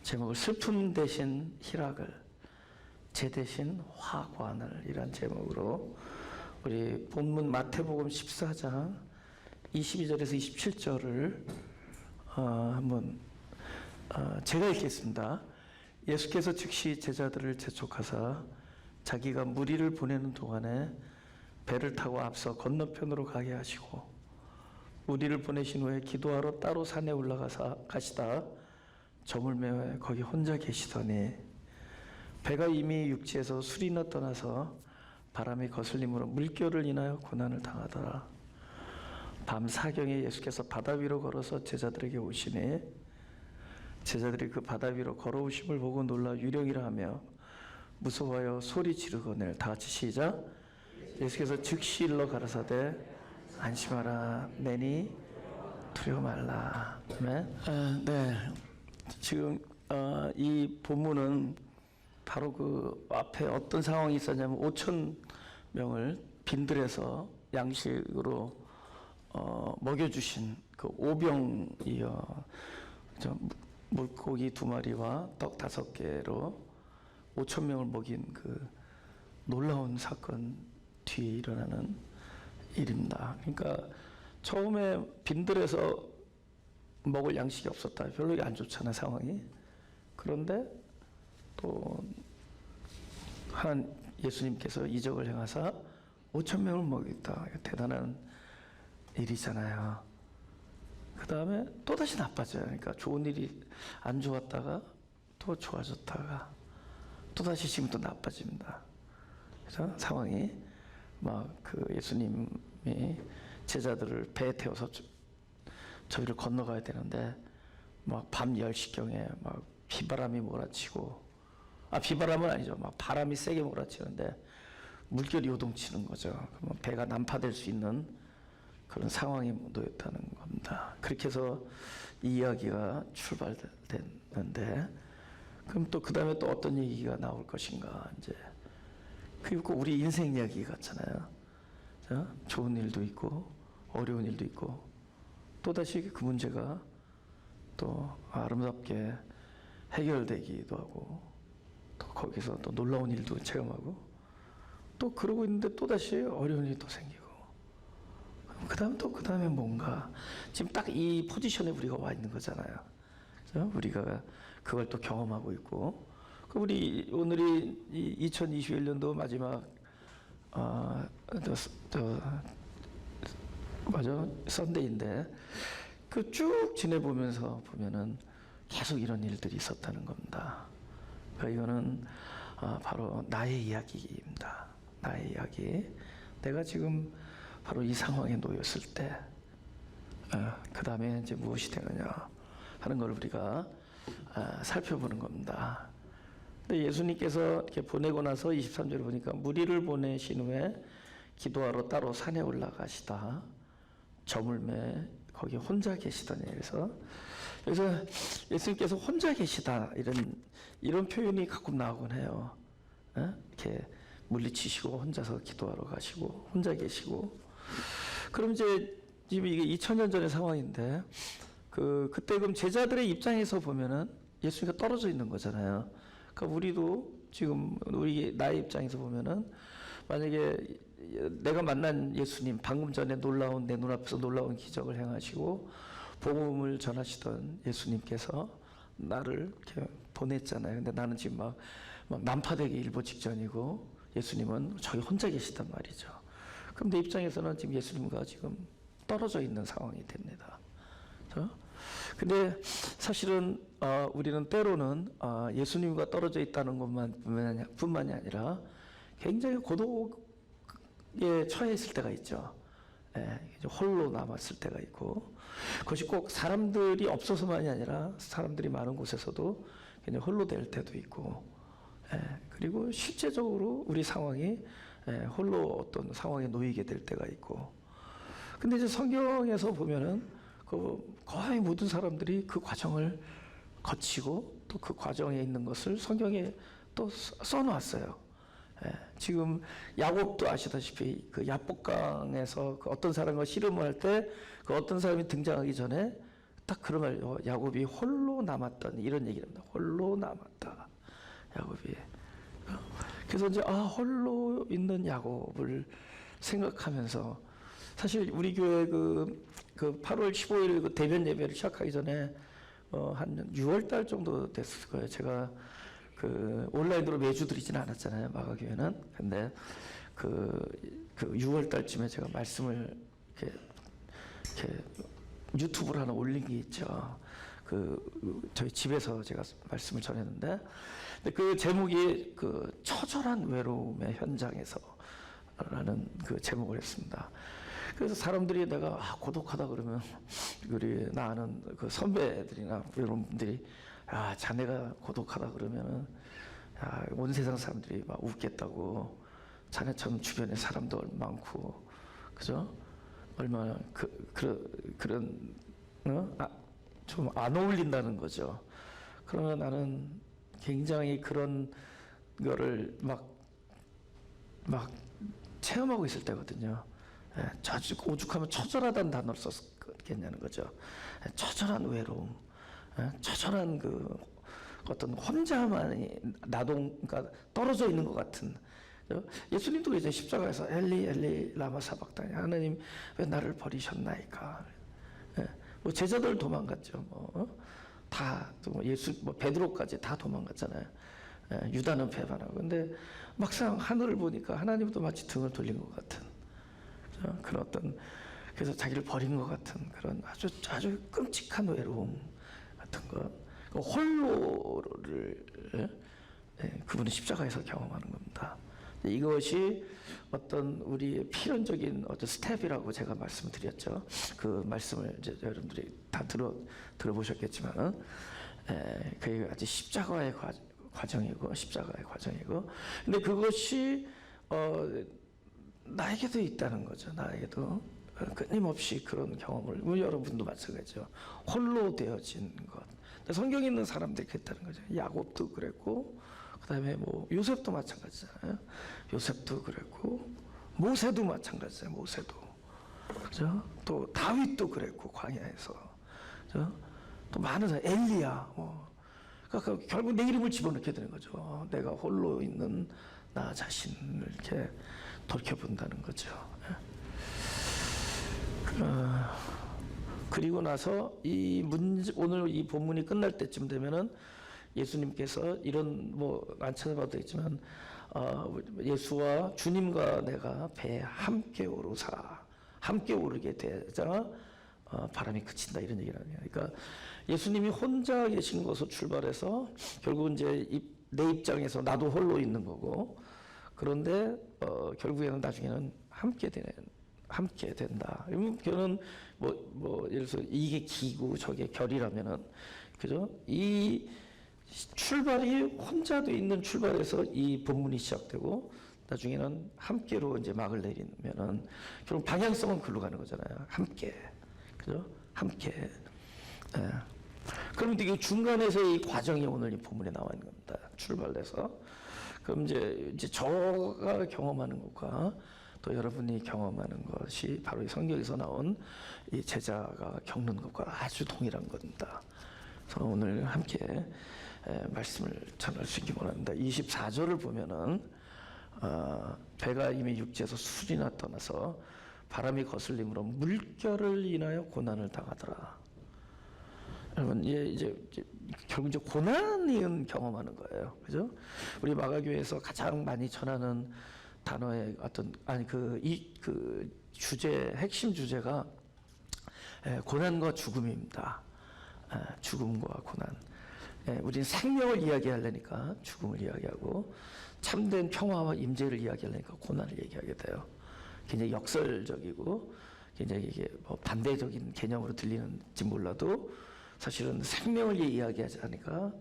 제목을 슬픔 대신 희락을, 제 대신 화관을, 이란 제목으로 우리 본문 마태복음 14장 22절에서 27절을 한번 제가 읽겠습니다. 예수께서 즉시 제자들을 재촉하사 자기가 무리를 보내는 동안에 배를 타고 앞서 건너편으로 가게 하시고 무리를 보내신 후에 기도하러 따로 산에 가시다 저물매 거기 혼자 계시더니 배가 이미 육지에서 술이나 떠나서 바람이 거슬림으로 물결을 인하여 고난을 당하더라. 밤 사경에 예수께서 바다 위로 걸어서 제자들에게 오시니 제자들이 그 바다 위로 걸어오심을 보고 놀라 유령이라 하며 무서워하여 소리 지르거늘. 다 같이 시작. 예수께서 즉시 일러 가라사대 안심하라 내니 두려워 말라. 아멘. 네, 지금 이 본문은 바로 그 앞에 어떤 상황이 있었냐면 5천 명을 빈들에서 양식으로 먹여주신 그 오병이어 물고기 2마리와 떡 5개로 5천 명을 먹인 그 놀라운 사건 뒤에 일어나는 일입니다. 그러니까 처음에 빈들에서 먹을 양식이 없었다. 별로 안 좋잖아, 상황이. 그런데 또 예수님께서 이적을 행하사 5천 명을 먹였다. 대단한 일이잖아요. 그 다음에 또다시 나빠져요. 그러니까 좋은 일이 안 좋았다가 또 좋아졌다가 또다시 지금 또 나빠집니다. 그래서 상황이 막 그 예수님이 제자들을 배에 태워서 저기를 건너가야 되는데 막 밤 10시경에 막 비바람이 몰아치고, 비바람은 아니죠. 막 바람이 세게 몰아치는데 물결이 요동치는 거죠. 그러면 배가 난파될 수 있는 그런 상황에 놓였다는 겁니다. 그렇게 해서 이 이야기가 출발됐는데, 그럼 또 그 다음에 또 어떤 얘기가 나올 것인가, 이제. 그리고 우리 인생 이야기 같잖아요. 좋은 일도 있고, 어려운 일도 있고, 또다시 그 문제가 또 아름답게 해결되기도 하고, 또 거기서 또 놀라운 일도 체험하고, 또 그러고 있는데 또다시 어려운 일이 또 생기고, 그 다음에 뭔가, 지금 딱 이 포지션에 우리가 와 있는 거잖아요. 그렇죠? 우리가 그걸 또 경험하고 있고, 우리 오늘이 2021년도 마지막, 썬데이인데, 그 쭉 지내보면서 보면은 계속 이런 일들이 있었다는 겁니다. 그러니까 이거는 바로 나의 이야기입니다. 나의 이야기. 내가 지금 바로 이 상황에 놓였을 때, 그 다음에 이제 무엇이 되느냐 하는 걸 우리가 살펴보는 겁니다. 근데 예수님께서 이렇게 보내고 나서 23절에 보니까 무리를 보내신 후에 기도하러 따로 산에 올라가시다 저물매 거기 혼자 계시더니. 그래서 예수님께서 혼자 계시다 이런 표현이 가끔 나오곤 해요. 이렇게 물리치시고 혼자서 기도하러 가시고 혼자 계시고. 그럼 이제 지금 이게 2000년 전의 상황인데 그때 그럼 제자들의 입장에서 보면은 예수님과 떨어져 있는 거잖아요. 그러니까 우리도 지금 나의 입장에서 보면은 만약에 내가 만난 예수님, 방금 전에 내 눈앞에서 놀라운 기적을 행하시고 복음을 전하시던 예수님께서 나를 이렇게 보냈잖아요. 근데 나는 지금 막 난파되기 일보 직전이고 예수님은 저기 혼자 계시단 말이죠. 그럼 내 입장에서는 지금 예수님과 지금 떨어져 있는 상황이 됩니다. 그렇죠? 근데 사실은 우리는 때로는 예수님과 떨어져 있다는 것뿐만이 아니라 굉장히 고독에 처해 있을 때가 있죠. 홀로 남았을 때가 있고, 그것이 꼭 사람들이 없어서만이 아니라 사람들이 많은 곳에서도 그냥 홀로 될 때도 있고, 그리고 실제적으로 우리 상황이 홀로 어떤 상황에 놓이게 될 때가 있고. 근데 이제 성경에서 보면은 거의 모든 사람들이 그 과정을 거치고 또 그 과정에 있는 것을 성경에 또 써놓았어요. 지금 야곱도 아시다시피 그 야복강에서 그 어떤 사람과 씨름을 할 때 그 어떤 사람이 등장하기 전에 딱 그런 말, 야곱이 홀로 남았던 이런 얘기입니다. 홀로 남았다, 야곱이. 그래서 이제 홀로 있는 야곱을 생각하면서 사실 우리 교회 그 8월 15일 그 대면 예배를 시작하기 전에 한 6월 달 정도 됐을 거예요. 제가 그 온라인으로 매주 드리지는 않았잖아요, 마가교회는. 근데 그 6월 달쯤에 제가 말씀을 이렇게 유튜브로 하나 올린 게 있죠. 저희 집에서 제가 말씀을 전했는데, 그 제목이 그 처절한 외로움의 현장에서라는 그 제목을 했습니다. 그래서 사람들이 내가 고독하다 그러면 우리 나 아는 그 선배들이나 이런 분들이 자네가 고독하다 그러면은 온 세상 사람들이 막 웃겠다고, 자네처럼 주변에 사람도 많고, 그죠? 얼마나 그런 좀 안 어울린다는 거죠. 그러나 나는 굉장히 그런 거를 막 체험하고 있을 때거든요. 오죽하면 처절하다는 단어를 썼겠냐는 거죠. 처절한 외로움, 처절한 그 어떤 혼자만이 그러니까 떨어져 있는 것 같은. 예수님도 이제 십자가에서 엘리 엘리 라마 사박다니, 하나님 왜 나를 버리셨나이까. 뭐 제자들 도망갔죠. 다 베드로까지 다 도망갔잖아요. 유다는 배반하고. 근데 막상 하늘을 보니까 하나님도 마치 등을 돌린 것 같은 그런 어떤, 그래서 자기를 버린 것 같은 그런 아주 끔찍한 외로움 같은 것, 홀로를 그분은 십자가에서 경험하는 겁니다. 이것이 어떤 우리의 필연적인 어떤 스텝이라고 제가 말씀드렸죠. 그 말씀을 이제 여러분들이 다 들어보셨겠지만, 그게 아주 십자가의 과정이고, 근데 그것이 나에게도 있다는 거죠. 나에게도 끊임없이 그런 경험을, 여러분도 마찬가지죠. 홀로 되어진 것. 성경에 있는 사람들이 그랬다는 거죠. 야곱도 그랬고, 그다음에 뭐 요셉도 마찬가지잖아요. 요셉도 그랬고, 모세도 마찬가지잖아요. 모세도, 그죠? 또 다윗도 그랬고, 광야에서, 그죠? 또 많은 사람, 엘리야, 그러니까 결국 내 이름을 집어넣게 되는 거죠. 내가 홀로 있는 나 자신을 이렇게 돌켜본다는 거죠. 그리고 나서 오늘 이 본문이 끝날 때쯤 되면은 예수님께서 이런 안 찾아봐도 있지만, 예수와 주님과 내가 배에 함께 오르사, 함께 오르게 되자 바람이 그친다, 이런 얘기를 하네요. 그러니까 예수님이 혼자 계신 곳으로 출발해서 결국 이제 내 입장에서 나도 홀로 있는 거고, 그런데 결국에는 나중에는 함께 된다. 그는 예를 들어서 이게 기고 저게 결이라면은, 그죠? 이 출발이 혼자 돼 있는 출발에서 이 본문이 시작되고, 나중에는 함께로 이제 막을 내리면은 결국 방향성은 글로 가는 거잖아요. 함께, 그죠? 함께. 그럼 이게 중간에서 이 과정이 오늘 이 본문에 나와 있는 겁니다. 출발해서. 그럼 이제 저가 경험하는 것과 또 여러분이 경험하는 것이 바로 이 성경에서 나온 이 제자가 겪는 것과 아주 동일한 겁니다. 그래서 오늘 함께 말씀을 전할 수 있기 원합니다. 24절을 보면은 배가 이미 육지에서 술이나 떠나서 바람이 거슬림으로 물결을 인하여 고난을 당하더라. 여러분, 이제 결국 이제 고난을 경험하는 거예요, 그죠? 우리 마가교회에서 가장 많이 전하는 단어의 핵심 주제가 고난과 죽음입니다. 죽음과 고난. 우리는 생명을 이야기하려니까 죽음을 이야기하고, 참된 평화와 임재를 이야기하려니까 고난을 얘기하게 돼요. 굉장히 역설적이고 굉장히 이게 반대적인 개념으로 들리는지 몰라도 사실은 생명을 이야기하지 않으니까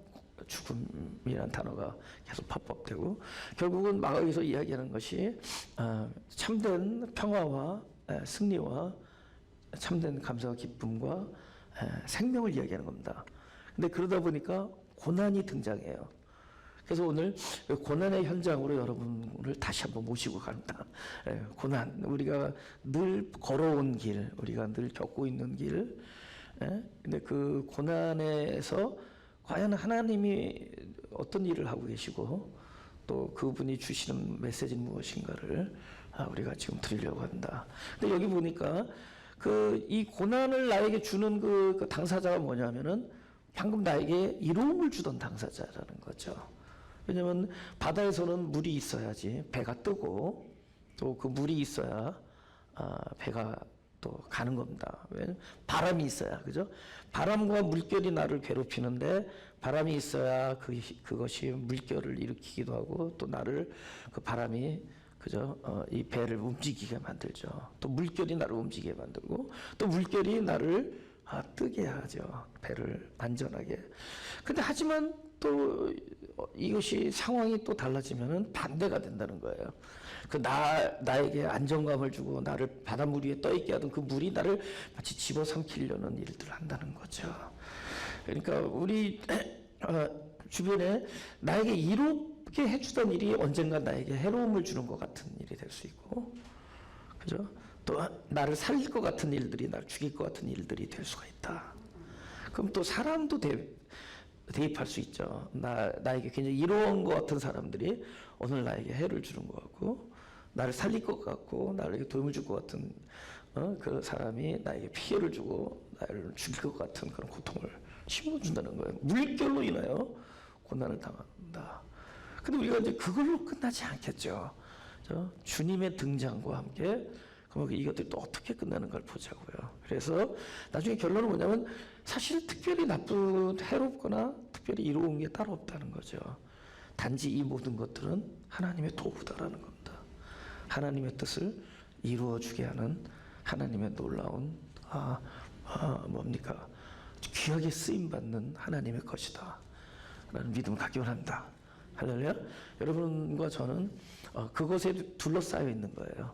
죽음이라는 단어가 계속 팝업되고, 결국은 마가에서 이야기하는 것이 참된 평화와 승리와 참된 감사와 기쁨과 생명을 이야기하는 겁니다. 근데 그러다 보니까 고난이 등장해요. 그래서 오늘 고난의 현장으로 여러분을 다시 한번 모시고 갑니다. 고난, 우리가 늘 걸어온 길, 우리가 늘 겪고 있는 길, 예? 근데 그 고난에서 과연 하나님이 어떤 일을 하고 계시고 또 그분이 주시는 메시지는 무엇인가를 우리가 지금 드리려고 한다. 근데 여기 보니까 그 이 고난을 나에게 주는 그 당사자가 뭐냐면은 방금 나에게 이로움을 주던 당사자라는 거죠. 왜냐면 바다에서는 물이 있어야지 배가 뜨고 또 그 물이 있어야 배가 또 가는 겁니다. 왜냐면 바람이 있어야, 그죠? 바람과 물결이 나를 괴롭히는데 바람이 있어야 그것이 물결을 일으키기도 하고 또 나를 그 바람이, 그죠? 이 배를 움직이게 만들죠. 또 물결이 나를 움직이게 만들고 또 물결이 나를 뜨게 하죠. 배를 안전하게. 근데 하지만 또 이것이 상황이 또 달라지면은 반대가 된다는 거예요. 나에게 안정감을 주고 나를 바닷물 위에 떠 있게 하던 그 물이 나를 마치 집어삼키려는 일들을 한다는 거죠. 그러니까 우리 주변에 나에게 이롭게 해주던 일이 언젠가 나에게 해로움을 주는 것 같은 일이 될 수 있고, 그죠? 또 나를 살릴 것 같은 일들이 나를 죽일 것 같은 일들이 될 수가 있다. 그럼 또 사람도 대입할 수 있죠. 나에게 굉장히 이로운 것 같은 사람들이 오늘 나에게 해를 주는 것 같고, 나를 살릴 것 같고, 나에게 도움을 줄 것 같은 그 사람이 나에게 피해를 주고 나를 죽일 것 같은 그런 고통을 심어준다는 거예요. 물결로 인하여 고난을 당한다. 근데 우리가 이제 그걸로 끝나지 않겠죠. 주님의 등장과 함께 그럼 이것들이 또 어떻게 끝나는가를 보자고요. 그래서 나중에 결론은 뭐냐면 사실 특별히 나쁜, 해롭거나 특별히 이로운 게 따로 없다는 거죠. 단지 이 모든 것들은 하나님의 도구다라는 겁니다. 하나님의 뜻을 이루어주게 하는 하나님의 놀라운 뭡니까? 귀하게 쓰임받는 하나님의 것이다 라는 믿음을 갖기만 합니다. 할렐루야. 여러분과 저는 그것에 둘러싸여 있는 거예요.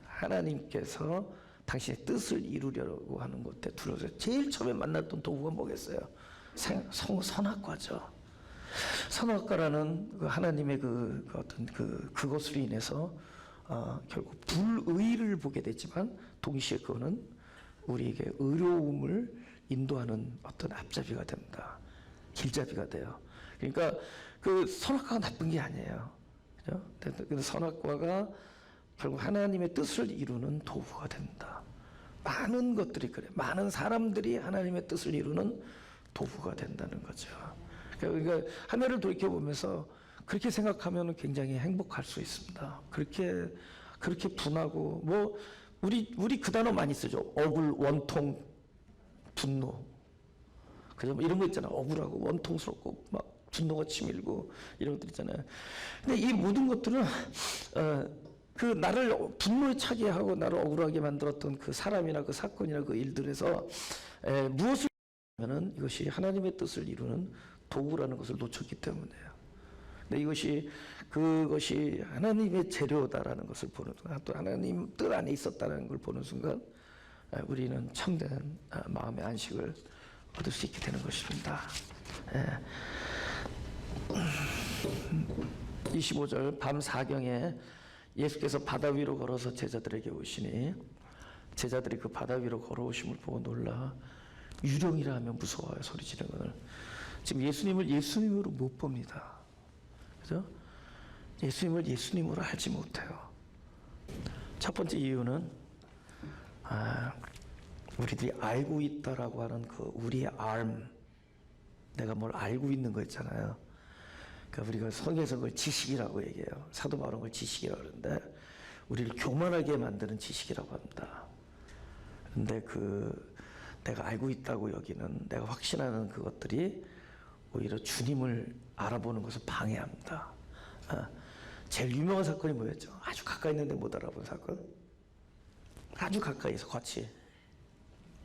하나님께서 당신의 뜻을 이루려고 하는 곳에 둘러서 제일 처음에 만났던 도구가 뭐겠어요? 선악과죠. 선악과라는 그 하나님의 어떤 그것으로 인해서 결국 불의를 보게 됐지만 동시에 그거는 우리에게 의로움을 인도하는 어떤 앞잡이가 됩니다. 길잡이가 돼요. 그러니까 그 선악과가 나쁜 게 아니에요. 그죠? 근데 선악과가 결국 하나님의 뜻을 이루는 도구가 됩니다. 많은 것들이 그래. 많은 사람들이 하나님의 뜻을 이루는 도구가 된다는 거죠. 그러니까 한 해를 돌이켜 보면서 그렇게 생각하면 굉장히 행복할 수 있습니다. 그렇게 분하고 뭐 우리 그 단어 많이 쓰죠. 억울, 원통, 분노. 그죠? 뭐 이런 거 있잖아. 억울하고 원통스럽고 막 분노가 치밀고 이런 것들 있잖아요. 근데 이 모든 것들은 그 나를 분노에 차게 하고 나를 억울하게 만들었던 그 사람이나 그 사건이나 그 일들에서 무엇을 하면은 이것이 하나님의 뜻을 이루는 도구라는 것을 놓쳤기 때문에요. 근데 그것이 하나님의 재료다라는 것을 보는 순간, 또 하나님 뜻 안에 있었다는 걸 보는 순간 우리는 참된 마음의 안식을 얻을 수 있게 되는 것입니다. 25절 밤 사경에 예수께서 바다 위로 걸어서 제자들에게 오시니 제자들이 그 바다 위로 걸어오심을 보고 놀라 유령이라 하면 무서워요. 소리 지르는 것을. 지금 예수님을 예수님으로 못 봅니다. 그죠? 예수님을 예수님으로 알지 못해요. 첫 번째 이유는 우리들이 알고 있다라고 하는 그 우리의 알, 내가 뭘 알고 있는 거 있잖아요. 그러니까 우리가 성경에서 그걸 지식이라고 얘기해요. 사도 바울은 그걸 지식이라고 하는데 우리를 교만하게 만드는 지식이라고 합니다. 근데 내가 알고 있다고 여기는, 내가 확신하는 그것들이 오히려 주님을 알아보는 것을 방해합니다. 제일 유명한 사건이 뭐였죠? 아주 가까이 있는데 못 알아본 사건. 아주 가까이서 같이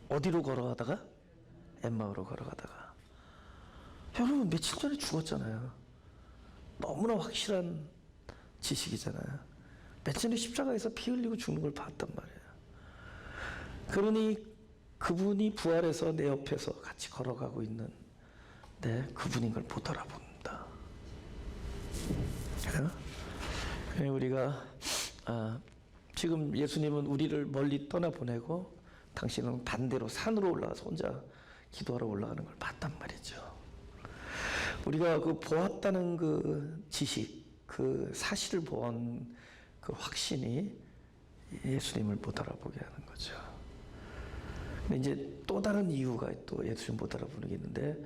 어디로 걸어가다가? 엠마오로 걸어가다가. 여러분 며칠 전에 죽었잖아요. 너무나 확실한 지식이잖아요. 며칠 전에 십자가에서 피 흘리고 죽는 걸 봤단 말이에요. 그러니 그분이 부활해서 내 옆에서 같이 걸어가고 있는 그분인 걸 못 알아본다. 우리가 지금 예수님은 우리를 멀리 떠나보내고 당신은 반대로 산으로 올라가서 혼자 기도하러 올라가는 걸 봤단 말이죠. 우리가 그 보았다는 그 지식, 그 사실을 본 그 확신이 예수님을 못 알아보게 하는 거죠. 근데 이제 또 다른 이유가 또 예수님 못 알아보는 게 있는데,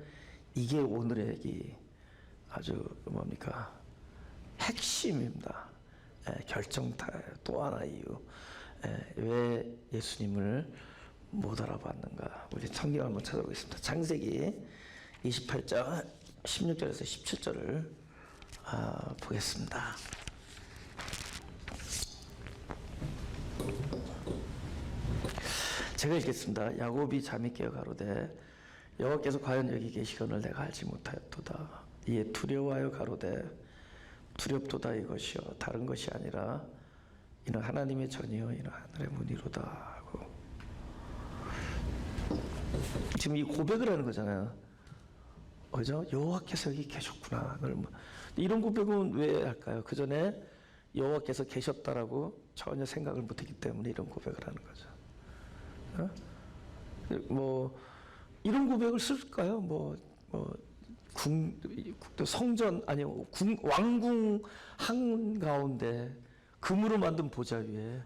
이게 오늘의 이 아주 뭡니까? 핵심입니다. 결정타. 또 하나 이유. 왜 예수님을 못 알아봤는가? 우리 성경 한번 찾아보겠습니다. 창세기 28장 16절에서 17절을 보겠습니다. 제가 읽겠습니다. 야곱이 잠이 깨어 가로되 여호와께서 과연 여기 계시거늘 내가 알지 못하였도다. 이에 두려워하여 가로되 두렵도다 이것이요 다른 것이 아니라 이는 하나님의 전이요 이는 하늘의 문이로다 하고, 지금 이 고백을 하는 거잖아요. 그죠? 여호와께서 여기 계셨구나. 이런 고백은 왜 할까요? 그 전에 여호와께서 계셨다라고 전혀 생각을 못했기 때문에 이런 고백을 하는 거죠. 뭐 이런 고백을 쓸까요? 성전 아니요 왕궁 한 가운데 금으로 만든 보좌 위에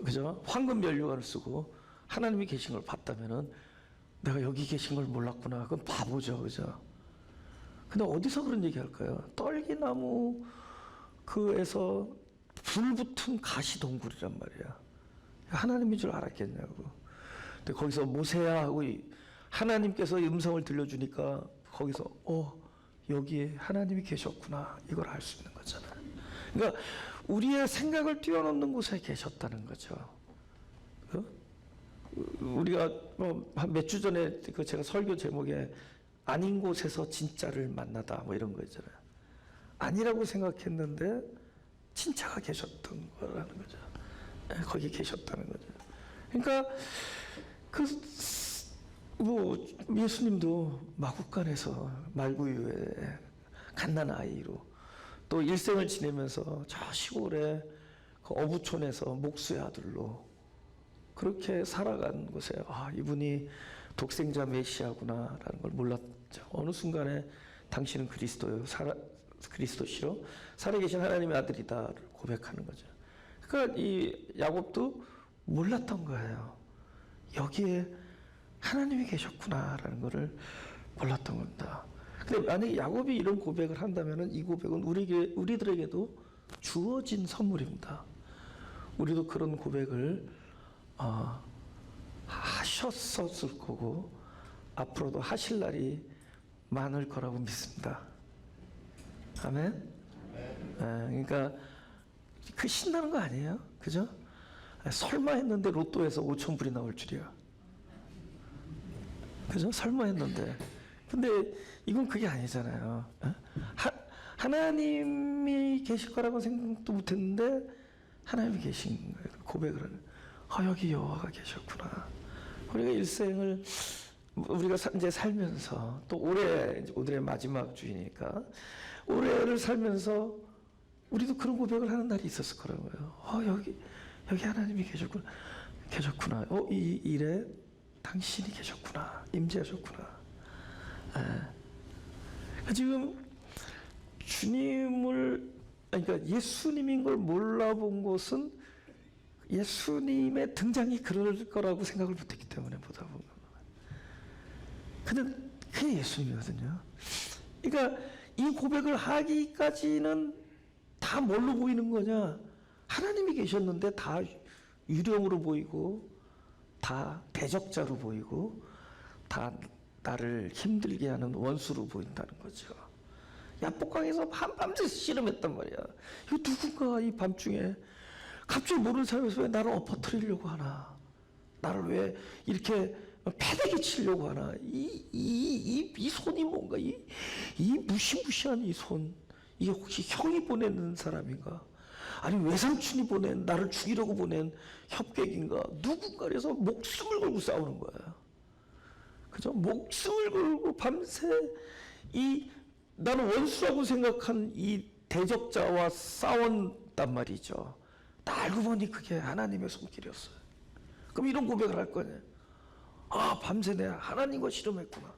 그죠? 황금 면류관을 쓰고 하나님이 계신 걸 봤다면은 내가 여기 계신 걸 몰랐구나. 그건 바보죠, 그죠? 근데 어디서 그런 얘기 할까요? 떨기나무 그에서 불 붙은 가시동굴이란 말이야. 하나님인 줄 알았겠냐고. 근데 거기서 모세야 하고 하나님께서 음성을 들려주니까 거기서 여기에 하나님이 계셨구나, 이걸 알 수 있는 거잖아요. 그러니까 우리의 생각을 뛰어넘는 곳에 계셨다는 거죠. 우리가 한 몇 주 전에 그 제가 설교 제목에 아닌 곳에서 진짜를 만나다 뭐 이런 거 있잖아요. 아니라고 생각했는데 진짜가 계셨던 거라는 거죠. 거기 계셨다는 거죠. 그러니까 예수님도 마국간에서 말구유에 갓난 아이로 또 일생을 지내면서 저 시골에 그 어부촌에서 목수의 아들로 그렇게 살아간 곳에 이분이 독생자 메시아구나라는 걸 몰랐죠. 어느 순간에 당신은 그리스도시로 살아계신 하나님의 아들이다를 고백하는 거죠. 그러니까 이 야곱도 몰랐던 거예요. 여기에 하나님이 계셨구나라는 것을 몰랐던 겁니다. 근데 만약에 야곱이 이런 고백을 한다면은 이 고백은 우리들에게도 주어진 선물입니다. 우리도 그런 고백을 하셨었을 거고 앞으로도 하실 날이 많을 거라고 믿습니다. 아멘. 그러니까 그 신나는 거 아니에요? 그죠? 설마 했는데 로또에서 5,000불이 나올 줄이야. 그죠? 설마 했는데. 근데 이건 그게 아니잖아요. 하나님이 계실 거라고 생각도 못 했는데 하나님이 계신 거예요. 고백을 하는. 여기 여호와가 계셨구나. 우리가 일생을 우리가 이제 살면서 또 올해 이제 오늘의 마지막 주이니까 올해를 살면서 우리도 그런 고백을 하는 날이 있었을 거라고요. 여기 하나님이 계셨구나. 이 일에 당신이 계셨구나. 임재하셨구나. 지금 그러니까 예수님인 걸 몰라본 것은 예수님의 등장이 그럴 거라고 생각을 못했기 때문에 보다 보면. 근데 그게 예수님이거든요. 그러니까 이 고백을 하기까지는 다 뭘로 보이는 거냐? 하나님이 계셨는데 다 유령으로 보이고 다 대적자로 보이고 다 나를 힘들게 하는 원수로 보인다는 거죠. 야복강에서 밤새 씨름했단 말이야. 이거 누군가 이 밤중에 갑자기 모르는 사람에서 왜 나를 엎어뜨리려고 하나? 나를 왜 이렇게 패대기 치려고 하나? 이 손이 뭔가? 이 무시무시한 이 손. 이게 혹시 형이 보내는 사람인가? 아니 외삼촌이 나를 죽이려고 보낸 협객인가? 누군가 그래서 목숨을 걸고 싸우는 거야. 그죠? 목숨을 걸고 밤새 나는 원수라고 생각한 이 대적자와 싸웠단 말이죠. 알고 보니 그게 하나님의 손길이었어요. 그럼 이런 고백을 할 거냐? 아, 밤새 내가 하나님과 씨름했구나.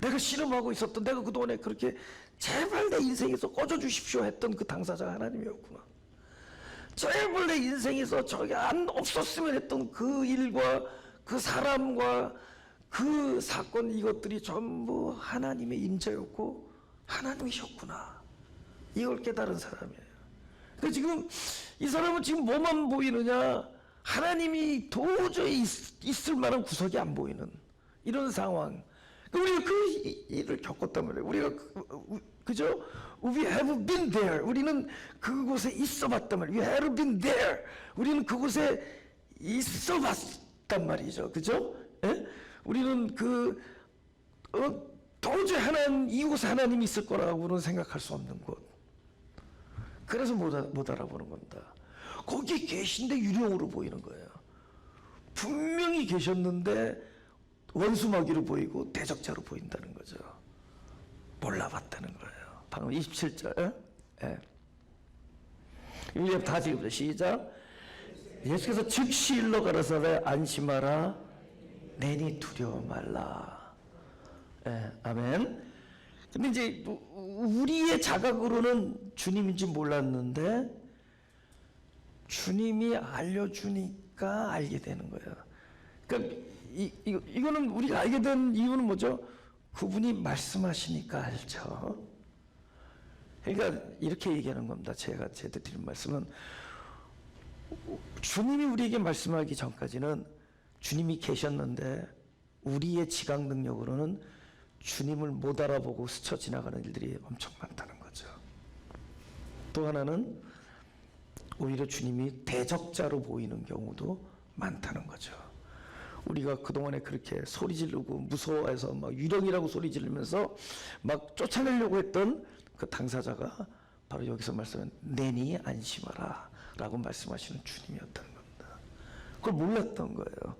내가 씨름하고 있었던, 내가 그동안에 그렇게 제발 내 인생에서 꺼져 주십시오 했던 그 당사자가 하나님이었구나. 제발 내 인생에서 저게 안 없었으면 했던 그 일과 그 사람과 그 사건, 이것들이 전부 하나님의 임재였고 하나님이셨구나. 이걸 깨달은 사람이에요. 그러니까 지금 이 사람은 지금 뭐만 보이느냐? 하나님이 도저히 있을 만한 구석이 안 보이는 이런 상황. 우리가 그 일을 겪었단 말이에요. 우리가 그죠? We have been there. 우리는 그곳에 있어봤단 말이에요. We have been there. 우리는 그곳에 있어봤단 말이죠. 그죠? 예? 우리는 도저히 이곳에 하나님이 있을 거라고는 생각할 수 없는 곳. 그래서 못 알아보는 겁니다. 거기 계신데 유령으로 보이는 거예요. 분명히 계셨는데 원수마귀로 보이고 대적자로 보인다는 거죠. 몰라봤다는 거예요. 방금 27절. 예. 우리 다 지금 시작. 예수께서 즉시 일러 가라사대 안심하라 내니 두려워 말라. 예, 아멘. 근데 이제 우리의 자각으로는 주님인지 몰랐는데 주님이 알려주니까 알게 되는 거예요. 그러니까 이거는 우리가 알게 된 이유는 뭐죠? 그분이 말씀하시니까 알죠. 그러니까 이렇게 얘기하는 겁니다. 제가 드린 말씀은 주님이 우리에게 말씀하기 전까지는 주님이 계셨는데 우리의 지각 능력으로는 주님을 못 알아보고 스쳐 지나가는 일들이 엄청 많다는 거죠. 또 하나는 오히려 주님이 대적자로 보이는 경우도 많다는 거죠. 우리가 그동안에 그렇게 소리 지르고 무서워해서 막 유령이라고 소리 지르면서 막 쫓아내려고 했던 그 당사자가 바로 여기서 말씀하는 내니 안심하라 라고 말씀하시는 주님이었다는 겁니다. 그걸 몰랐던 거예요.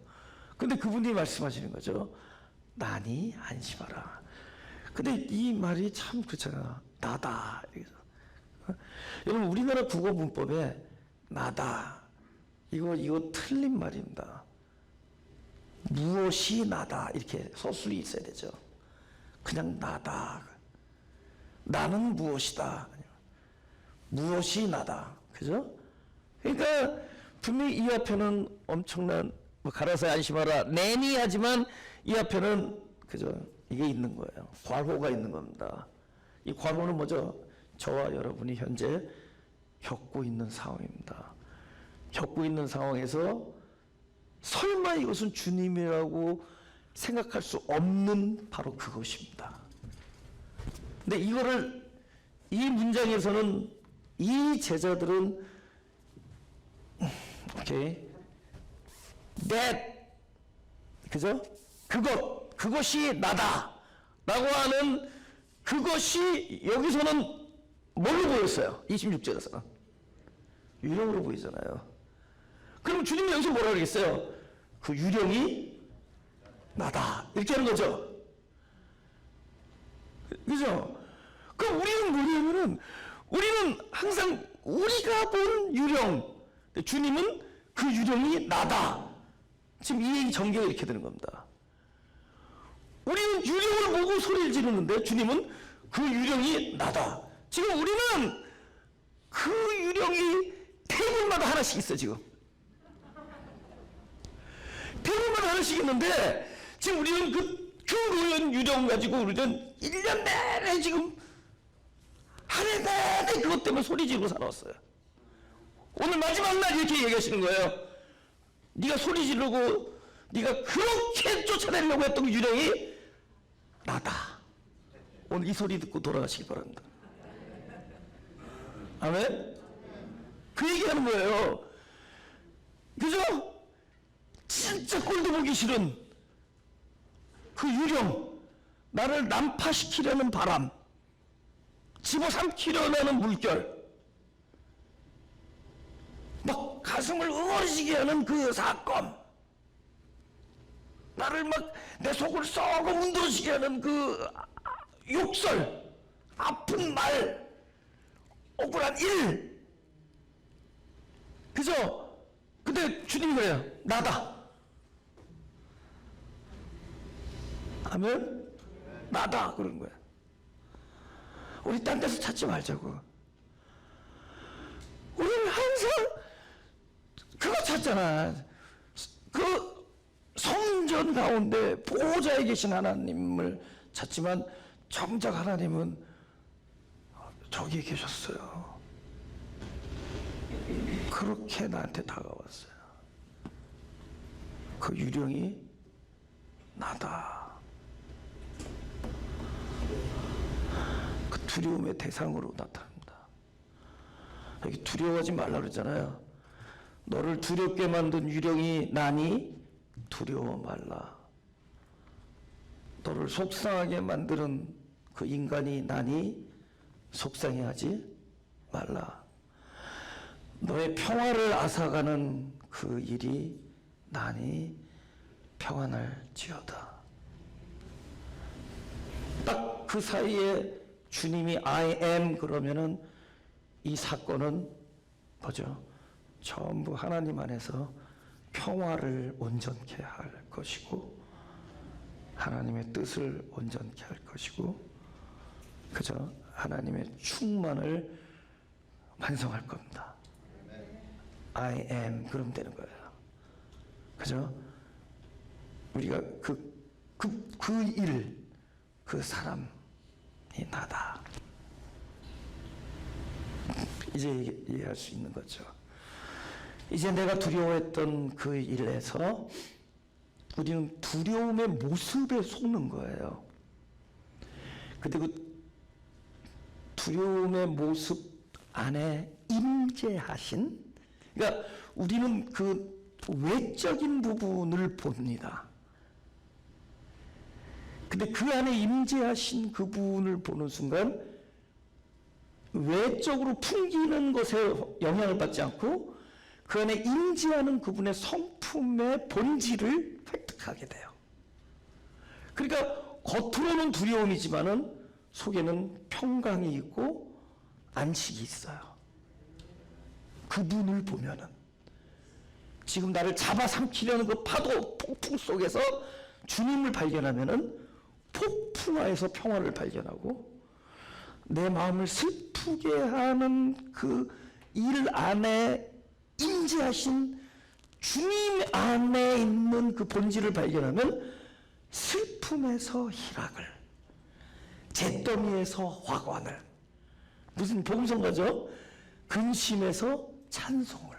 근데 그분이 말씀하시는 거죠. 나니 안심하라. 근데 이 말이 참 그렇잖아. 나다. 여러분 우리나라 국어 문법에 나다 이거 틀린 말입니다. 무엇이 나다 이렇게 서술이 있어야 되죠. 그냥 나다. 나는 무엇이다. 무엇이 나다. 그죠? 그러니까 분명히 이 앞에는 엄청난 가라사대 안심하라 내니 하지만 이 앞에는 그죠? 이게 있는 거예요. 괄호가 있는 겁니다. 이 괄호는 뭐죠? 저와 여러분이 현재 겪고 있는 상황입니다. 겪고 있는 상황에서 설마 이것은 주님이라고 생각할 수 없는 바로 그것입니다. 근데 이거를 이 문장에서는 이 제자들은 오케이 that 그죠? 그것이 나다 라고 하는 그것이 여기서는 뭘로 보였어요? 26절에서는 유령으로 보이잖아요. 그럼 주님이 여기서 뭐라 그러겠어요? 그 유령이 나다 이렇게 하는 거죠. 그죠? 그럼 우리는 뭐냐면은 우리는 항상 우리가 본 유령, 주님은 그 유령이 나다. 지금 이 얘기 전개가 이렇게 되는 겁니다. 우리는 유령을 보고 소리를 지르는데 주님은 그 유령이 나다. 지금 우리는 그 유령이 테이블마다 하나씩 있어. 지금 테이블마다 하나씩 있는데 지금 우리는 그 노연 유령 가지고 우리는 1년 내내 지금 한 해 내내 그것 때문에 소리 지르고 살아왔어요. 오늘 마지막 날 이렇게 얘기하시는 거예요. 네가 소리 지르고 네가 그렇게 쫓아내려고 했던 그 유령이 나다. 오늘 이 소리 듣고 돌아가시기 바랍니다. 아멘? 그 얘기하는 거예요. 그죠? 진짜 꼴도 보기 싫은 그 유령, 나를 난파시키려는 바람, 집어삼키려는 하는 물결, 막 가슴을 응어리지게 하는 그 사건, 나를 막 내 속을 썩어 문드러지게 하는 그 욕설, 아픈 말, 억울한 일, 그죠? 그 근데 주님이 그래요. 나다. 하면 나다 그런 거야. 우리 딴 데서 찾지 말자고. 우리는 항상 그거 찾잖아. 그 성전 가운데 보호자에 계신 하나님을 찾지만 정작 하나님은 저기 계셨어요. 그렇게 나한테 다가왔어요. 그 유령이 나다. 그 두려움의 대상으로 나타납니다. 여기 두려워하지 말라 그러잖아요. 너를 두렵게 만든 유령이 나니 두려워 말라. 너를 속상하게 만드는 그 인간이 나니 속상해하지 말라. 너의 평화를 앗아가는 그 일이 나니 평안할지어다. 딱 그 사이에 주님이 I am 그러면은 이 사건은 뭐죠? 전부 하나님 안에서 평화를 온전케 할 것이고 하나님의 뜻을 온전케 할 것이고 그죠? 하나님의 충만을 완성할 겁니다. I am 그럼 되는 거예요. 그죠? 우리가 그 일, 그 사람이 나다. 이제 이해할 수 있는 거죠. 이제 내가 두려워했던 그 일에서 우리는 두려움의 모습에 속는 거예요. 근데 그 두려움의 모습 안에 임재하신, 그러니까 우리는 그 외적인 부분을 봅니다. 근데 그 안에 임재하신 그분을 보는 순간 외적으로 풍기는 것에 영향을 받지 않고 그 안에 임재하는 그분의 성품의 본질을 획득하게 돼요. 그러니까 겉으로는 두려움이지만은 속에는 평강이 있고 안식이 있어요. 그분을 보면은 지금 나를 잡아삼키려는 그 파도 폭풍 속에서 주님을 발견하면은 폭풍하에서 평화를 발견하고 내 마음을 슬프게 하는 그 일 안에 임재하신 주님 안에 있는 그 본질을 발견하면 슬픔에서 희락을, 잿더미에서 화관을, 무슨 복음성가죠? 근심에서 찬송을.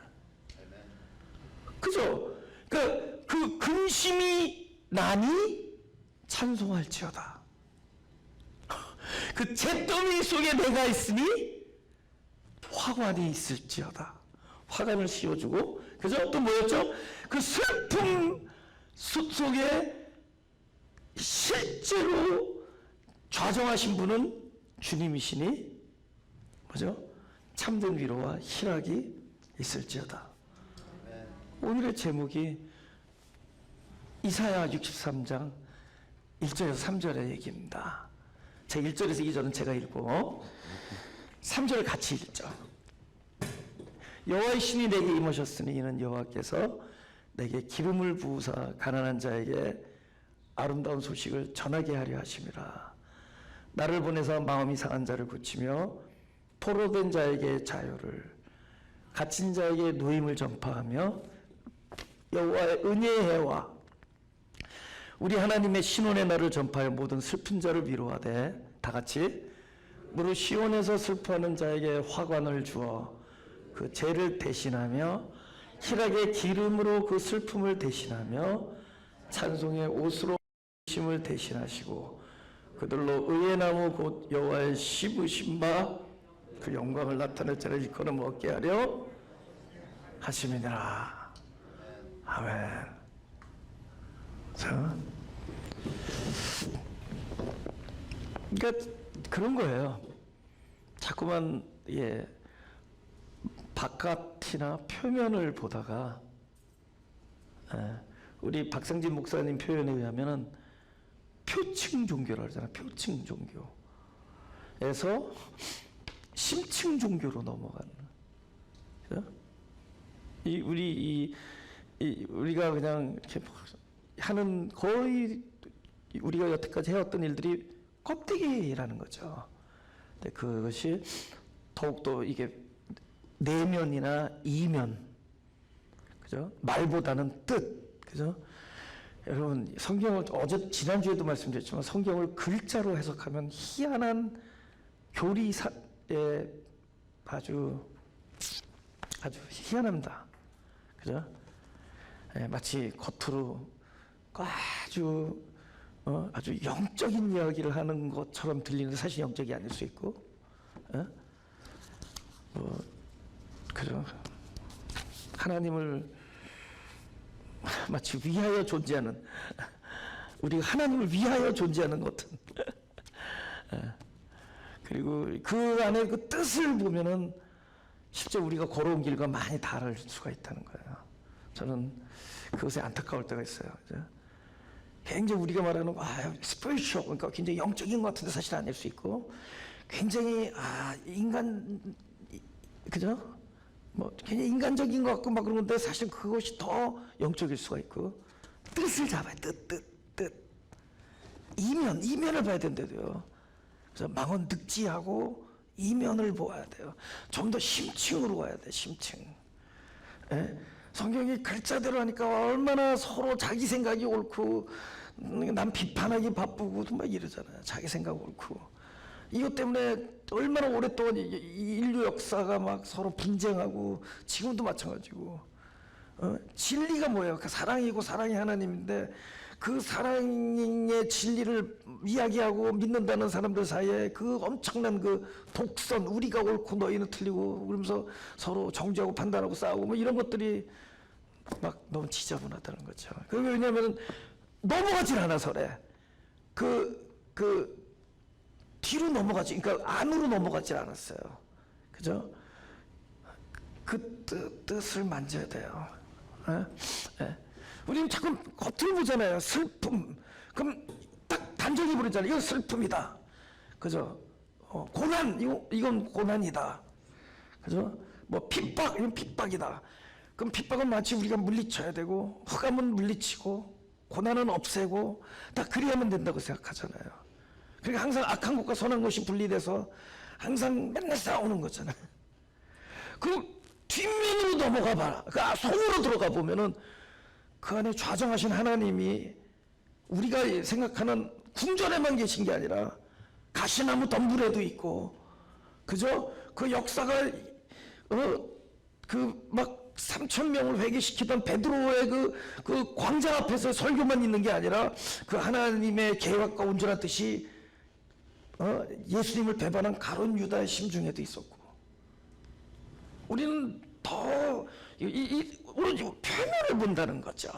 그죠? 그러니까 그 근심이 나니 찬송할지어다. 그 잿더미 속에 내가 있으니 화관이 있을지어다. 화관을 씌워주고, 그죠? 또 뭐였죠? 그 슬픔 속에 실제로 좌정하신 분은 주님이시니, 뭐죠? 참된 위로와 희락이 있을지어다. 오늘의 제목이 이사야 63장 1절에서 3절의 얘기입니다. 제 1절에서 2절은 제가 읽고 3절을 같이 읽죠. 여호와의 신이 내게 임하셨으니 이는 여호와께서 내게 기름을 부으사 가난한 자에게 아름다운 소식을 전하게 하려 하심이라. 나를 보내서 마음이 상한 자를 고치며 포로된 자에게 자유를, 갇힌 자에게 노임을 전파하며 여호와의 은혜의 해와 우리 하나님의 신원의 날을 전파하여 모든 슬픈 자를 위로하되, 다 같이 무릇 시온에서 슬퍼하는 자에게 화관을 주어 그 죄를 대신하며 희락의 기름으로 그 슬픔을 대신하며 찬송의 옷으로 심을 대신하시고 그들로 의의 나무 곧 여호와의 씹으신 바 그 영광을 나타낼 자를 일컬어 먹게 하려 하심이니라. 아멘. 자, 그러니까 그런 거예요. 자꾸만 바깥이나 표면을 보다가 우리 박상진 목사님 표현에 의하면은 표층 종교라 그러잖아요. 표층 종교에서 심층 종교로 넘어가는. 그죠? 우리가 그냥 이렇게 하는 거의 우리가 여태까지 해왔던 일들이 껍데기라는 거죠. 근데 그것이 더욱더 이게 내면이나 이면, 그죠? 말보다는 뜻, 그죠? 여러분 성경을 지난주에도 말씀드렸지만 성경을 글자로 해석하면 희한한 교리사에 아주 희한합니다. 그죠? 마치 겉으로 아주 영적인 이야기를 하는 것처럼 들리는데 사실 영적이 아닐 수 있고, 그죠? 하나님을 마치 위하여 존재하는, 우리가 하나님을 위하여 존재하는 것 같은. 그리고 그 안에 그 뜻을 보면은 실제 우리가 걸어온 길과 많이 다를 수가 있다는 거예요. 저는 그것에 안타까울 때가 있어요. 그죠? 굉장히 우리가 말하는 스피리추얼, 그러니까 굉장히 영적인 것 같은데 사실 아닐 수 있고, 굉장히 인간, 그죠? 뭐 굉장히 인간적인 것 같고 막 그런 건데 사실 그것이 더 영적일 수가 있고, 뜻을 잡아야 뜻 이면을 봐야 된대요. 그래서 망언 득지하고 이면을 보아야 돼요. 좀 더 심층으로 가야 돼. 심층. 성경이 글자대로 하니까 얼마나 서로 자기 생각이 옳고 남 비판하기 바쁘고 막 이러잖아요. 자기 생각 옳고. 이것 때문에 얼마나 오랫동안 인류 역사가 막 서로 분쟁하고, 지금도 마찬가지고. 진리가 뭐예요? 그 사랑이고 사랑이 하나님인데, 그 사랑의 진리를 이야기하고 믿는다는 사람들 사이에 그 엄청난 그 독선, 우리가 옳고 너희는 틀리고 그러면서 서로 정죄하고 판단하고 싸우고 뭐 이런 것들이 막 너무 지저분하다는 거죠. 그게 왜냐하면 넘어가질 않아서 그래. 뒤로 넘어가지, 그러니까 안으로 넘어가질 않았어요. 그죠? 그 뜻을 만져야 돼요. 우리는 자꾸 겉을 보잖아요. 슬픔. 그럼 딱 단정해 버리잖아요. 이건 슬픔이다. 그죠? 고난, 이건 고난이다. 그죠? 뭐 핍박, 이건 핍박이다. 그럼 핍박은 마치 우리가 물리쳐야 되고, 흑암은 물리치고, 고난은 없애고, 다 그래야만 된다고 생각하잖아요. 그러니까 항상 악한 것과 선한 것이 분리돼서 항상 맨날 싸우는 거잖아요. 그럼 뒷면으로 넘어가 봐라. 그 속으로 들어가 보면은 그 안에 좌정하신 하나님이 우리가 생각하는 궁전에만 계신 게 아니라 가시나무 덤불에도 있고, 그죠? 그 역사가 그 막 3,000명을 회개시키던 베드로의 그 광장 앞에서 설교만 있는 게 아니라 그 하나님의 계획과 온전한 뜻이 예수님을 배반한 가룟 유다의 심중에도 있었고, 우리는 더 오로지 표면을 본다는 거죠.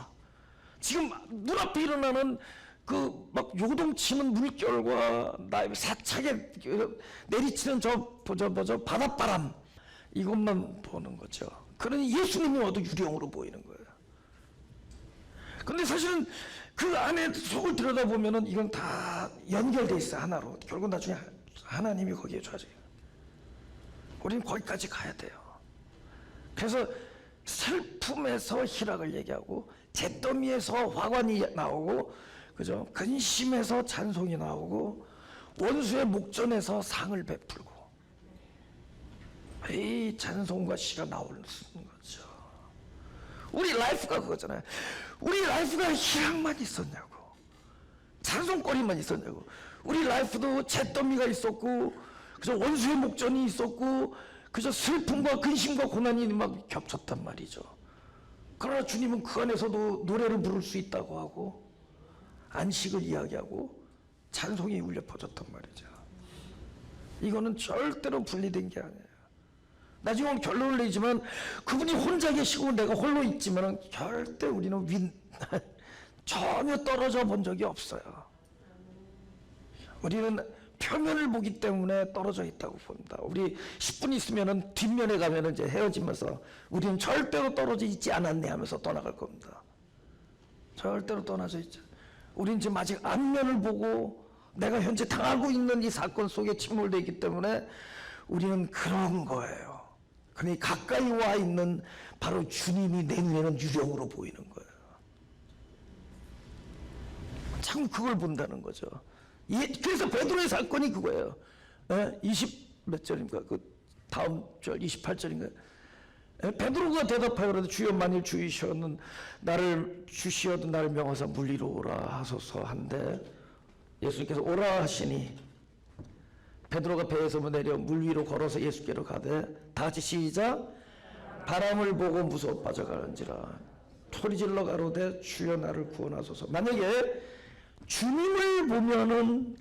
지금 눈앞에 일어나는 그 막 요동치는 물결과 나의 사차게 내리치는 저 바닷바람, 이것만 보는 거죠. 그러니 예수님이 와도 유령으로 보이는 거예요. 근데 사실은 그 안에 속을 들여다보면은 이건 다 연결돼 있어, 하나로. 결국 나중에 하나님이 거기에 좌져요. 우리는 거기까지 가야 돼요. 그래서 슬픔에서 희락을 얘기하고, 잿더미에서 화관이 나오고, 그죠? 근심에서 찬송이 나오고, 원수의 목전에서 상을 베풀고, 이 찬송과 시가 나오는 거죠. 우리 라이프가 그거잖아요. 우리 라이프가 희락만 있었냐고, 찬송거리만 있었냐고. 우리 라이프도 잿더미가 있었고, 그죠? 원수의 목전이 있었고, 그저 슬픔과 근심과 고난이 막 겹쳤단 말이죠. 그러나 주님은 그 안에서도 노래를 부를 수 있다고 하고, 안식을 이야기하고, 찬송이 울려 퍼졌단 말이죠. 이거는 절대로 분리된 게 아니에요. 나중에 결론을 내지만 그분이 혼자 계시고 내가 홀로 있지만 절대 우리는 전혀 떨어져 본 적이 없어요. 우리는 표면을 보기 때문에 떨어져 있다고 봅니다. 우리 10분 있으면은 뒷면에 가면은 이제 헤어지면서 우리는 절대로 떨어져 있지 않았네 하면서 떠나갈 겁니다. 절대로 떠나져 있죠. 우리는 지금 아직 앞면을 보고 내가 현재 당하고 있는 이 사건 속에 침몰되어 있기 때문에 우리는 그런 거예요. 그러니까 가까이 와 있는 바로 주님이 내 눈에는 유령으로 보이는 거예요. 참 그걸 본다는 거죠. 그래서 베드로의 사건이 그거예요. 20 몇 절인가? 그 다음 절 28절인가? 베드로가 대답하여도 주여 만일 주이시어는 나를 주시어도 나를 명하사 물 위로 오라 하소서 한데 예수님께서 오라 하시니 베드로가 배에서 내려 물 위로 걸어서 예수께로 가되 다 같이 시작. 바람을 보고 무서워 빠져가는지라 소리질러 가로되 주여 나를 구원하소서. 만약에 주님을 보면은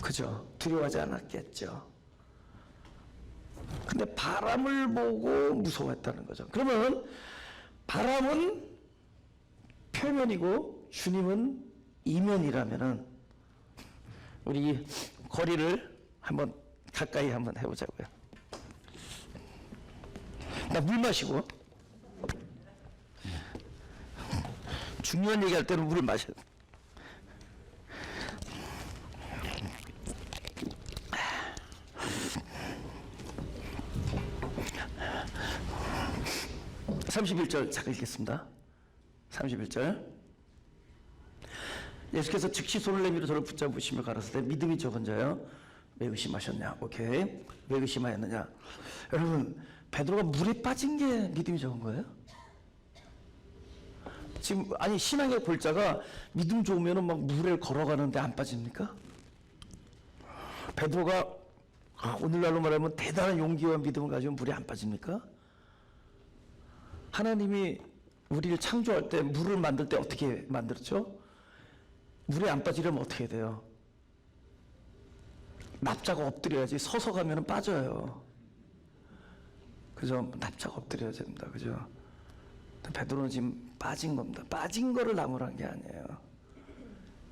그죠? 두려워하지 않았겠죠. 근데 바람을 보고 무서워했다는 거죠. 그러면 바람은 표면이고 주님은 이면이라면은 우리 거리를 한번 가까이 한번 해보자고요. 나 물 마시고. 중요한 얘기할 때는 물을 마셔야 돼. (31절) 잠깐 읽겠습니다. 31절. 예수께서 즉시 손을 내밀어 저를 붙잡으시며 가라사대 믿음이 적은 자여 왜 의심하셨냐. 오케이. 왜 의심하였느냐. 여러분 베드로가 물에 빠진 게 믿음이 적은 거예요? 지금 아니 신앙의 골자가 믿음 좋으면 막 물에 걸어가는데 안 빠집니까? 베드로가 오늘날로 말하면 대단한 용기와 믿음을 가지고 물에 안 빠집니까? 하나님이 우리를 창조할 때 물을 만들 때 어떻게 만들었죠? 물에 안 빠지려면 어떻게 돼요? 납작 엎드려야지. 서서 가면 빠져요. 그죠? 납작 엎드려야 됩니다. 그죠? 베드로는 지금 빠진 겁니다. 빠진 거를 나무란 게 아니에요.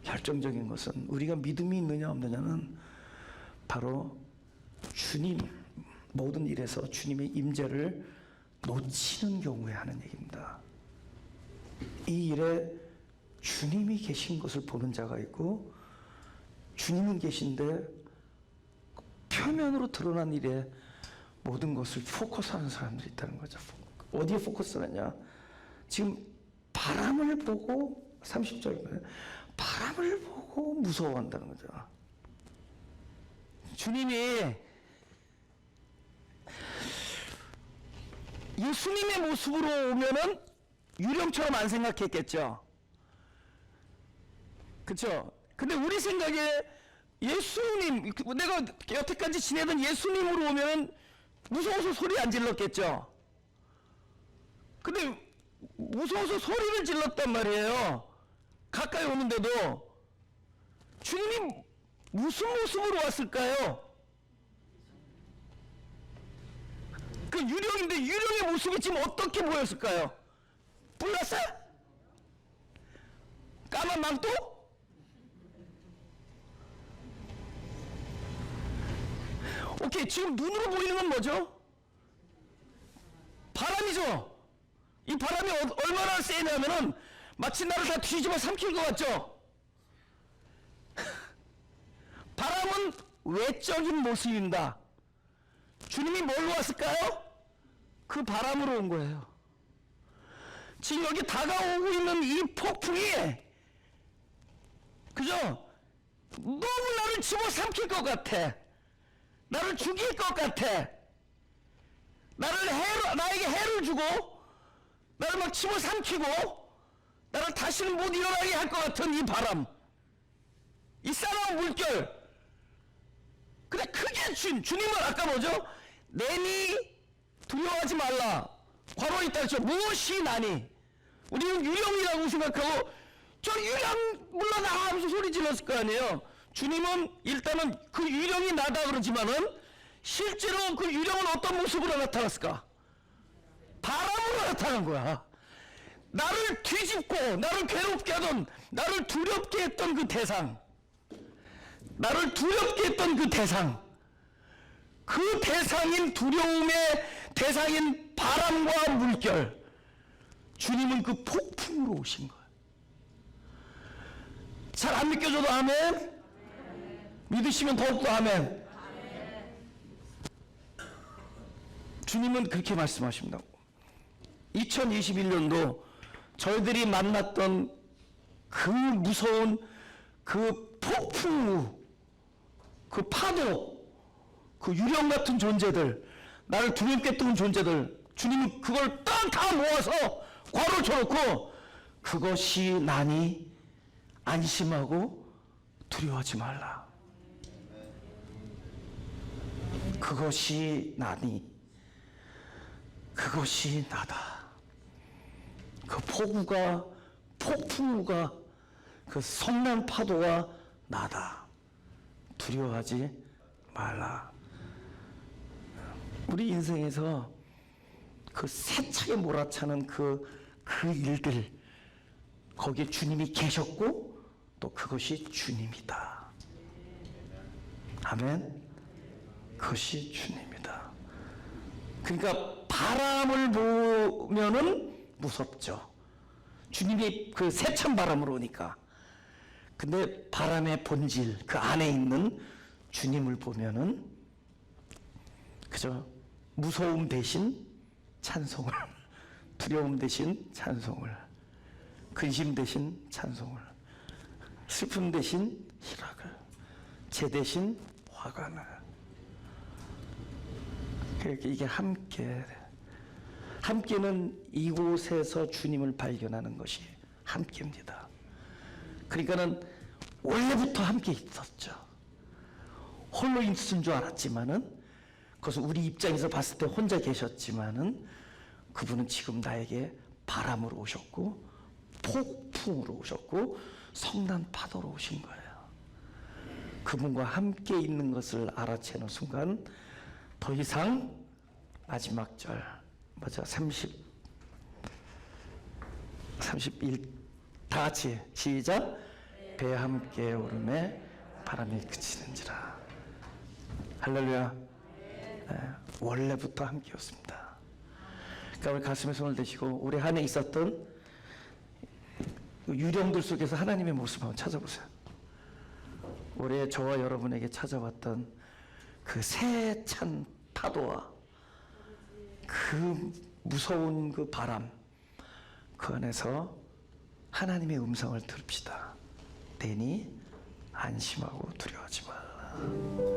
결정적인 것은 우리가 믿음이 있느냐 없느냐는 바로 주님 모든 일에서 주님의 임재를 놓치는 경우에 하는 얘기입니다. 이 일에 주님이 계신 것을 보는 자가 있고 주님은 계신데 표면으로 드러난 일에 모든 것을 포커스하는 사람들이 있다는 거죠. 어디에 포커스하냐? 지금 바람을 보고 30절이면 바람을 보고 무서워한다는 거죠. 주님이 예수님의 모습으로 오면은 유령처럼 안 생각했겠죠. 그렇죠? 근데 우리 생각에 예수님, 내가 여태까지 지내던 예수님으로 오면은 무서워서 소리 안 질렀겠죠. 근데 무서워서 소리를 질렀단 말이에요. 가까이 오는데도. 주님이 무슨 모습으로 왔을까요? 그 유령인데 유령의 모습이 지금 어떻게 보였을까요? 불났어? 까만 망토? 오케이, 지금 눈으로 보이는 건 뭐죠? 바람이죠. 이 바람이 얼마나 세냐면은 마치 나를 다 뒤집어 삼킬 것 같죠? 바람은 외적인 모습입니다. 주님이 뭘로 왔을까요? 그 바람으로 온 거예요. 지금 여기 다가오고 있는 이 폭풍이, 그죠? 너무 나를 집어삼킬 것 같아. 나를 죽일 것 같아. 나에게 해를 주고, 나를 막 집어삼키고, 나를 다시는 못 일어나게 할 것 같은 이 바람. 이 싸나운 물결. 근데 크게 주님은 아까 뭐죠? 내니 두려워하지 말라. 괄호에 있다 그랬죠. 무엇이 나니? 우리는 유령이라고 생각하고 저 유령 물러나 하면서 소리 질렀을 거 아니에요. 주님은 일단은 그 유령이 나다 그러지만은 실제로 그 유령은 어떤 모습으로 나타났을까? 바람으로 나타난 거야. 나를 뒤집고 나를 괴롭게 하던, 나를 두렵게 했던 그 대상, 나를 두렵게 했던 그 대상, 그 대상인 두려움의 대상인 바람과 물결, 주님은 그 폭풍으로 오신 거예요. 잘 안 믿겨져도 아멘? 믿으시면 더욱더 아멘. 주님은 그렇게 말씀하십니다. 2021년도 저희들이 만났던 그 무서운 그 폭풍우, 그 파도, 그 유령 같은 존재들, 나를 두렵게 뜨는 존재들, 주님은 그걸 다 모아서 괄호 쳐놓고 그것이 나니 안심하고 두려워하지 말라. 그것이 나니, 그것이 나다. 그 폭우가, 폭풍우가, 그 성난 파도가 나다. 두려워하지 말라. 우리 인생에서 그 세차게 몰아차는 그 일들, 거기에 주님이 계셨고 또 그것이 주님이다. 아멘. 그것이 주님이다. 그러니까 바람을 보면은 무섭죠. 주님이 그 세찬 바람으로 오니까. 근데 바람의 본질, 그 안에 있는 주님을 보면은 그저 무서움 대신 찬송을, 두려움 대신 찬송을, 근심 대신 찬송을, 슬픔 대신 희락을, 재 대신 화관을. 그러니까 이게 함께는 이곳에서 주님을 발견하는 것이 함께입니다. 그러니까는 원래부터 함께 있었죠. 홀로 있은 줄 알았지만은, 그것은 우리 입장에서 봤을 때 혼자 계셨지만은, 그분은 지금 나에게 바람으로 오셨고 폭풍으로 오셨고 성난 파도로 오신 거예요. 그분과 함께 있는 것을 알아채는 순간 더 이상 마지막 절 맞아 31 다 같이 시작. 배 함께 오름에 바람이 그치는지라. 할렐루야. 네, 원래부터 함께였습니다. 그러니까 우리 가슴에 손을 대시고 올해 한 해 있었던 유령들 속에서 하나님의 모습 한번 찾아보세요. 올해 저와 여러분에게 찾아왔던 그 세찬 파도와 그 무서운 그 바람, 그 안에서 하나님의 음성을 들읍시다. 대니 안심하고 두려워하지 말라.